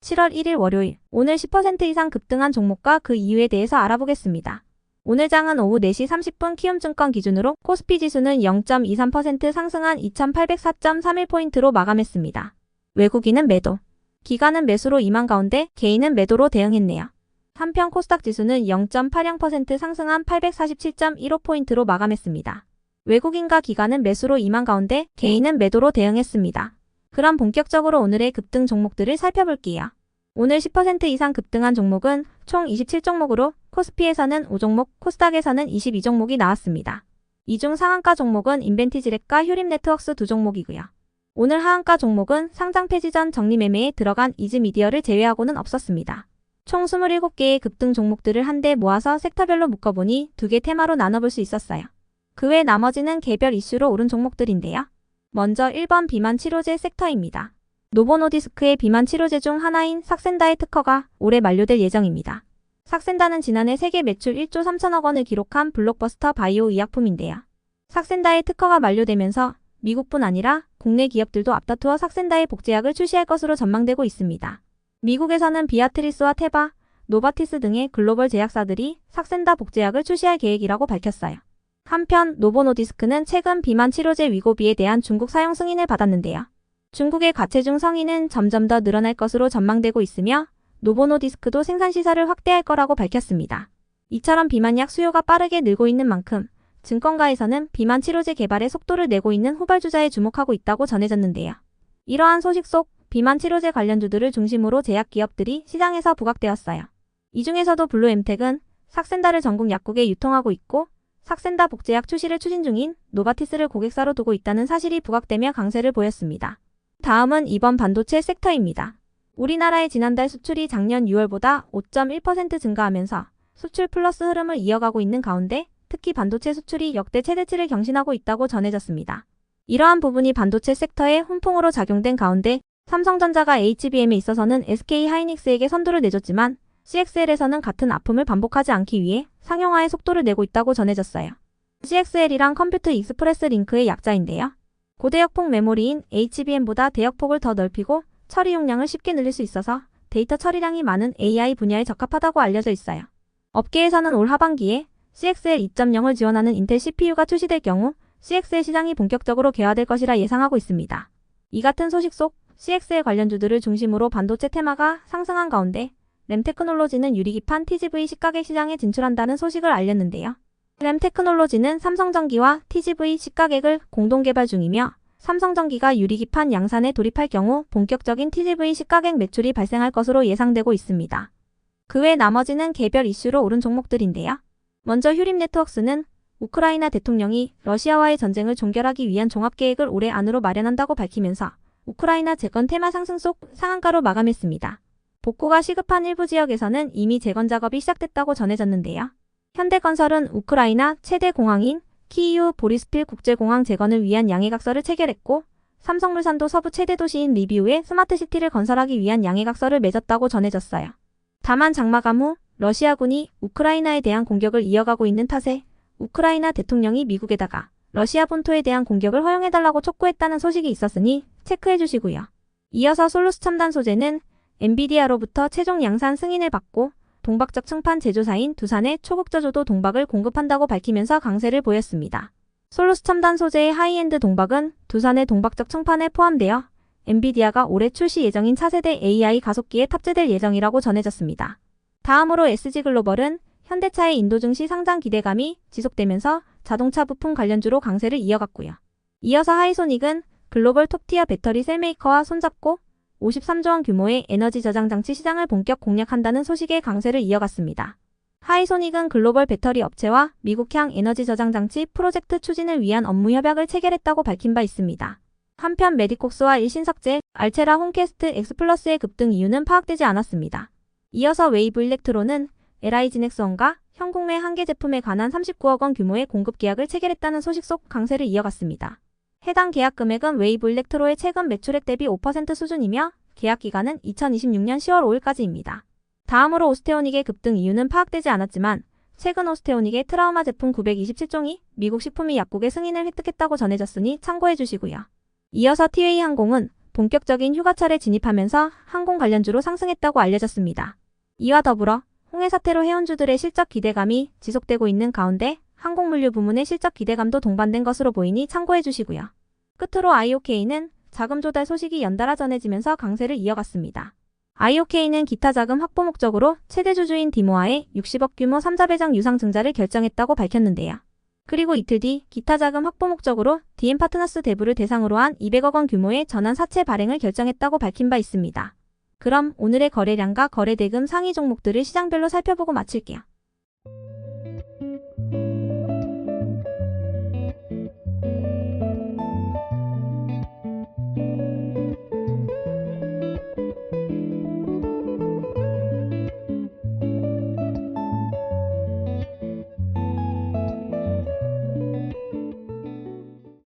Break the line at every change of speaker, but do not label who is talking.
7월 1일 월요일, 오늘 10% 이상 급등한 종목과 그 이유에 대해서 알아보겠습니다. 오늘 장은 오후 4시 30분 키움증권 기준으로 코스피 지수는 0.23% 상승한 2804.31포인트로 마감했습니다. 외국인은 매도, 기관은 매수로 임한 가운데 개인은 매도로 대응했네요. 한편 코스닥 지수는 0.80% 상승한 847.15포인트로 마감했습니다. 외국인과 기관은 매수로 임한 가운데 개인은 매도로 대응했습니다. 그럼 본격적으로 오늘의 급등 종목들을 살펴볼게요. 오늘 10% 이상 급등한 종목은 총 27종목으로 코스피에서는 5종목, 코스닥에서는 22종목이 나왔습니다. 이 중 상한가 종목은 인벤티지랩과 휴림네트웍스 2종목이고요. 오늘 하한가 종목은 상장 폐지 전 정리매매에 들어간 이즈미디어를 제외하고는 없었습니다. 총 27개의 급등 종목들을 한데 모아서 섹터별로 묶어보니 2개 테마로 나눠볼 수 있었어요. 그 외 나머지는 개별 이슈로 오른 종목들인데요. 먼저 1번 비만 치료제 섹터입니다. 노보노디스크의 비만 치료제 중 하나인 삭센다의 특허가 올해 만료될 예정입니다. 삭센다는 지난해 세계 매출 1조 3천억 원을 기록한 블록버스터 바이오 의약품인데요. 삭센다의 특허가 만료되면서 미국뿐 아니라 국내 기업들도 앞다투어 삭센다의 복제약을 출시할 것으로 전망되고 있습니다. 미국에서는 비아트리스와 테바, 노바티스 등의 글로벌 제약사들이 삭센다 복제약을 출시할 계획이라고 밝혔어요. 한편 노보노디스크는 최근 비만 치료제 위고비에 대한 중국 사용 승인을 받았는데요. 중국의 과체중 성인은 점점 더 늘어날 것으로 전망되고 있으며 노보노디스크도 생산 시설을 확대할 거라고 밝혔습니다. 이처럼 비만약 수요가 빠르게 늘고 있는 만큼 증권가에서는 비만 치료제 개발에 속도를 내고 있는 후발주자에 주목하고 있다고 전해졌는데요. 이러한 소식 속 비만 치료제 관련주들을 중심으로 제약 기업들이 시장에서 부각되었어요. 이 중에서도 블루엠텍은 삭센다를 전국 약국에 유통하고 있고 삭센다 복제약 출시를 추진 중인 노바티스를 고객사로 두고 있다는 사실이 부각되며 강세를 보였습니다. 다음은 이번 반도체 섹터입니다. 우리나라의 지난달 수출이 작년 6월보다 5.1% 증가하면서 수출 플러스 흐름을 이어가고 있는 가운데 특히 반도체 수출이 역대 최대치를 경신하고 있다고 전해졌습니다. 이러한 부분이 반도체 섹터에 훈풍으로 작용된 가운데 삼성전자가 HBM에 있어서는 SK하이닉스에게 선두를 내줬지만 CXL에서는 같은 아픔을 반복하지 않기 위해 상용화의 속도를 내고 있다고 전해졌어요. CXL이란 컴퓨터 익스프레스 링크의 약자인데요. 고대역폭 메모리인 HBM보다 대역폭을 더 넓히고 처리 용량을 쉽게 늘릴 수 있어서 데이터 처리량이 많은 AI 분야에 적합하다고 알려져 있어요. 업계에서는 올 하반기에 CXL 2.0을 지원하는 인텔 CPU가 출시될 경우 CXL 시장이 본격적으로 개화될 것이라 예상하고 있습니다. 이 같은 소식 속 CXL 관련주들을 중심으로 반도체 테마가 상승한 가운데 램테크놀로지는 유리기판 TGV 시가객 시장에 진출한다는 소식을 알렸는데요. 램테크놀로지는 삼성전기와 TGV 시가객을 공동 개발 중이며 삼성전기가 유리기판 양산에 돌입할 경우 본격적인 TGV 시가객 매출이 발생할 것으로 예상되고 있습니다. 그 외 나머지는 개별 이슈로 오른 종목들인데요. 먼저 휴림네트웍스는 우크라이나 대통령이 러시아와의 전쟁을 종결하기 위한 종합계획을 올해 안으로 마련한다고 밝히면서 우크라이나 재건 테마 상승 속 상한가로 마감했습니다. 복구가 시급한 일부 지역에서는 이미 재건 작업이 시작됐다고 전해졌는데요. 현대건설은 우크라이나 최대 공항인 키이우 보리스필 국제공항 재건을 위한 양해각서를 체결했고 삼성물산도 서부 최대 도시인 리비우에 스마트시티를 건설하기 위한 양해각서를 맺었다고 전해졌어요. 다만 장마감 후 러시아군이 우크라이나에 대한 공격을 이어가고 있는 탓에 우크라이나 대통령이 미국에다가 러시아 본토에 대한 공격을 허용해달라고 촉구했다는 소식이 있었으니 체크해주시고요. 이어서 솔루스 첨단 소재는 엔비디아로부터 최종 양산 승인을 받고 동박적 층판 제조사인 두산의 초극저조도 동박을 공급한다고 밝히면서 강세를 보였습니다. 솔루스 첨단 소재의 하이엔드 동박은 두산의 동박적 층판에 포함되어 엔비디아가 올해 출시 예정인 차세대 AI 가속기에 탑재될 예정이라고 전해졌습니다. 다음으로 SG글로벌은 현대차의 인도 증시 상장 기대감이 지속되면서 자동차 부품 관련주로 강세를 이어갔고요. 이어서 하이소닉은 글로벌 톱티어 배터리 셀메이커와 손잡고 53조 원 규모의 에너지 저장 장치 시장을 본격 공략한다는 소식에 강세를 이어갔습니다. 하이소닉은 글로벌 배터리 업체와 미국향 에너지 저장 장치 프로젝트 추진을 위한 업무 협약을 체결했다고 밝힌 바 있습니다. 한편 메디콕스와 일신석재, 알체라 홈캐스트 X플러스의 급등 이유는 파악되지 않았습니다. 이어서 웨이브 일렉트로는 LI지넥스원과 현국내 한계 제품에 관한 39억 원 규모의 공급 계약을 체결했다는 소식 속 강세를 이어갔습니다. 해당 계약 금액은 웨이브 일렉트로의 최근 매출액 대비 5% 수준이며 계약 기간은 2026년 10월 5일까지입니다. 다음으로 오스테오닉의 급등 이유는 파악되지 않았지만 최근 오스테오닉의 트라우마 제품 927종이 미국 식품의 약국의 승인을 획득했다고 전해졌으니 참고해 주시고요. 이어서 티웨이항공은 본격적인 휴가철에 진입하면서 항공 관련주로 상승했다고 알려졌습니다. 이와 더불어 홍해 사태로 해운주들의 실적 기대감이 지속되고 있는 가운데 항공물류 부문의 실적 기대감도 동반된 것으로 보이니 참고해 주시고요. 끝으로 IOK는 자금 조달 소식이 연달아 전해지면서 강세를 이어갔습니다. IOK는 기타 자금 확보 목적으로 최대 주주인 디모아의 60억 규모 3자 배당 유상 증자를 결정했다고 밝혔는데요. 그리고 이틀 뒤 기타 자금 확보 목적으로 DM파트너스 대부를 대상으로 한 200억 원 규모의 전환 사채 발행을 결정했다고 밝힌 바 있습니다. 그럼 오늘의 거래량과 거래대금 상위 종목들을 시장별로 살펴보고 마칠게요.